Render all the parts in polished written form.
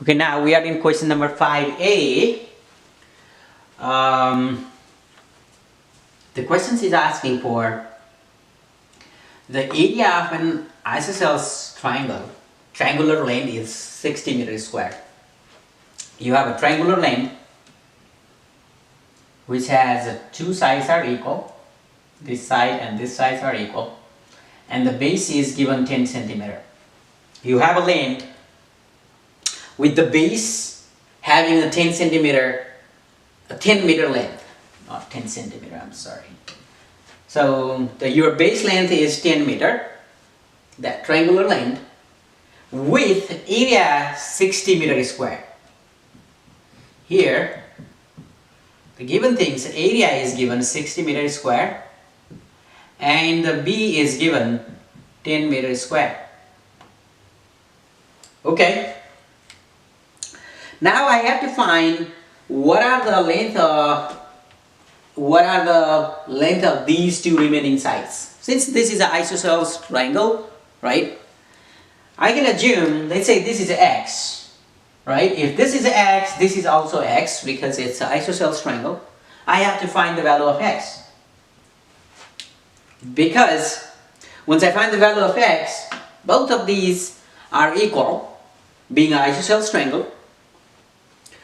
Okay, now we are in question number 5a. The question is asking for the area of an isosceles triangle. Triangular length is 60 meters square. You have a triangular length which has two sides are equal. This side and this side are equal. And the base is given 10 centimeter. You have a length with the base having a 10 meter length, not 10 centimeter, I'm sorry. So your base length is 10 meter, that triangular length, with area 60 meters square. Here, the given things, area is given 60 meters square, and the B is given 10 meters square. Okay. Now I have to find what are the length of these two remaining sides. Since this is an isosceles triangle, right? I can assume, let's say this is x, right? If this is x, this is also x because it's an isosceles triangle. I have to find the value of x. Because once I find the value of x, both of these are equal, being an isosceles triangle.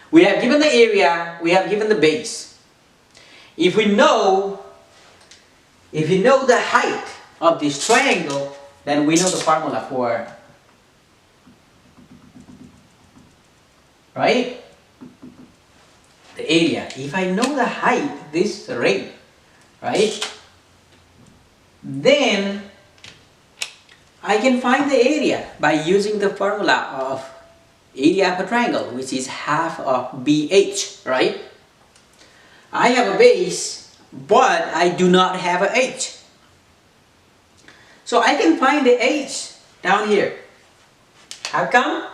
We have given the area, we have given the base. If we know the height of this triangle, then we know the formula for, right? The area. If I know the height, this rate, right? Then I can find the area by using the formula of area of a triangle, which is half of BH, right? I have a base, but I do not have a H. So I can find the H down here. How come?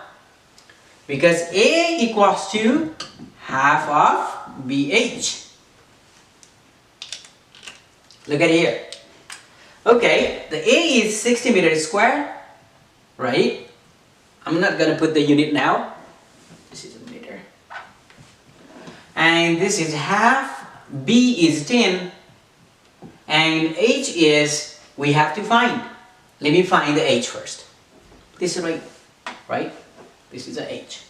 Because A equals to half of BH. Look at here. Okay, the A is 60 meters square, right? I'm not going to put the unit now. This is a meter. And this is half. B is 10. And H is, we have to find. Let me find the H first. This is right? This is a H.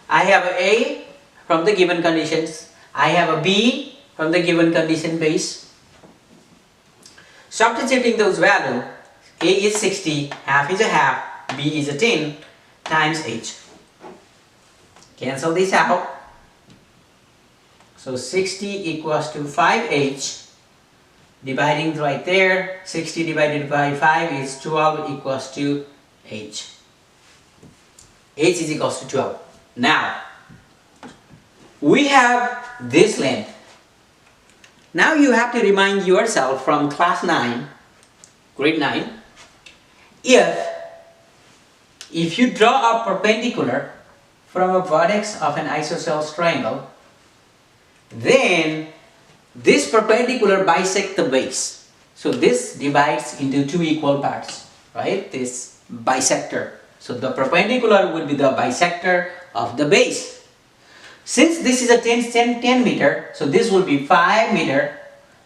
I have a A from the given conditions. I have a B from the given condition base. Substituting those values, A is 60, half is a half, B is a 10 times H. Cancel this out. So 60 equals to 5H. Dividing right there, 60 divided by 5 is 12 equals to H. H is equals to 12. Now, we have this length. Now you have to remind yourself from class 9, grade 9, if you draw a perpendicular from a vertex of an isosceles triangle, then this perpendicular bisects the base. So this divides into two equal parts, right? This bisector. So the perpendicular will be the bisector of the base. Since this is a 10 meter, so this will be 5 meter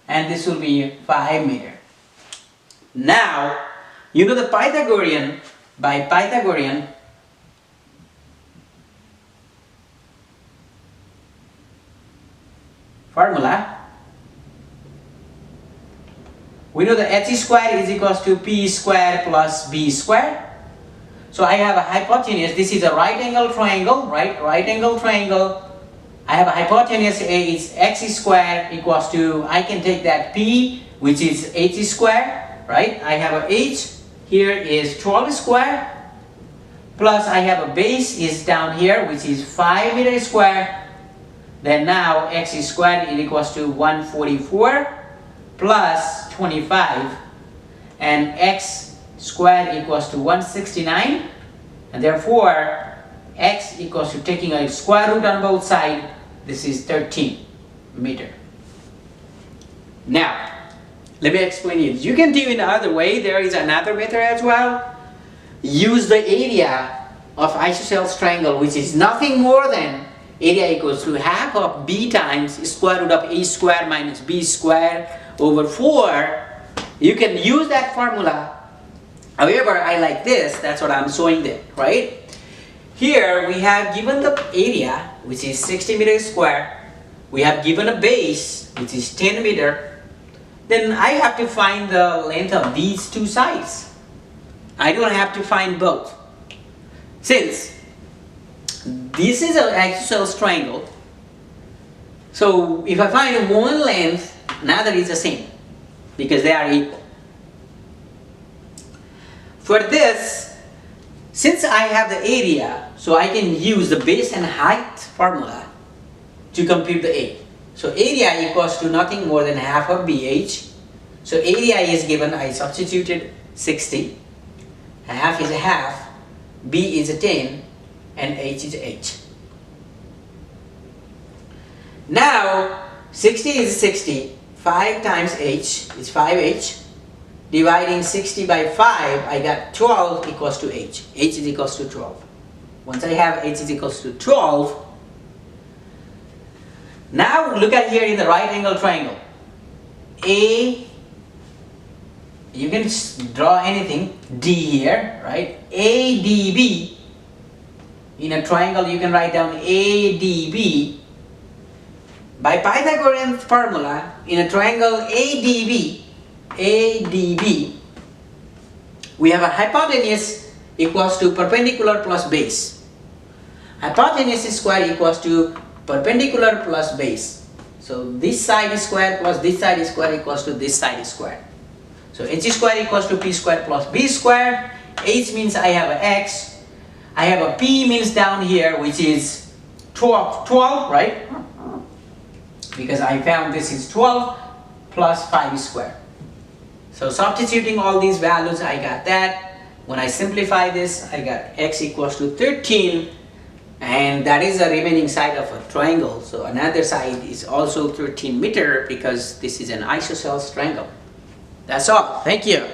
and this will be 5 meter. Now, you know the Pythagorean, by Pythagorean, formula, we know that h square is equals to p square plus b square. So I have a hypotenuse. This is a right angle triangle, right? Right angle triangle. I have a hypotenuse A is x square equals to, I can take that p, which is h square, right? I have a h, here is 12 square, plus I have a base is down here, which is 5 meters square. Then now x squared is equals to 144 plus 25, and x squared equals to 169, and therefore x equals to, taking a square root on both sides, this is 13 meter. Now, let me explain it. You can do it another way. There is another method as well. use the area of isosceles triangle, which is nothing more than area equals to half of b times square root of a square minus b square over 4. You can use that formula. However, I like this. That's what I'm showing there, right? Here we have given the area, which is 60 meters square. We have given a base, which is 10 meter. Then I have to find the length of these two sides. I don't have to find both. Since this is an isosceles triangle, so if I find one length, another is the same because they are equal. For this, since I have the area, so I can use the base and height formula to compute the A. So area equals to nothing more than half of BH. So area is given, I substituted 60. Half is a half, B is a 10, and H is H. Now, 60 is 60. 5 times H is 5H. Dividing 60 by 5, I got 12 equals to H. H is equals to 12. Once I have H is equals to 12, now look at here in the right angle triangle. A, you can draw anything, D here, right? ADB, in a triangle you can write down ADB. By Pythagorean formula, in a triangle ADB, we have a hypotenuse equals to perpendicular plus base. Hypotenuse square equals to perpendicular plus base. So this side is square plus this side is square equals to this side is square. So h square equals to p square plus b square. H means I have a x. I have a p means down here, which is 12, right? Because I found this is 12 plus 5 square. So substituting all these values, I got that. When I simplify this, I got x equals to 13, and that is the remaining side of a triangle. So another side is also 13 meter because this is an isosceles triangle. That's all. Thank you.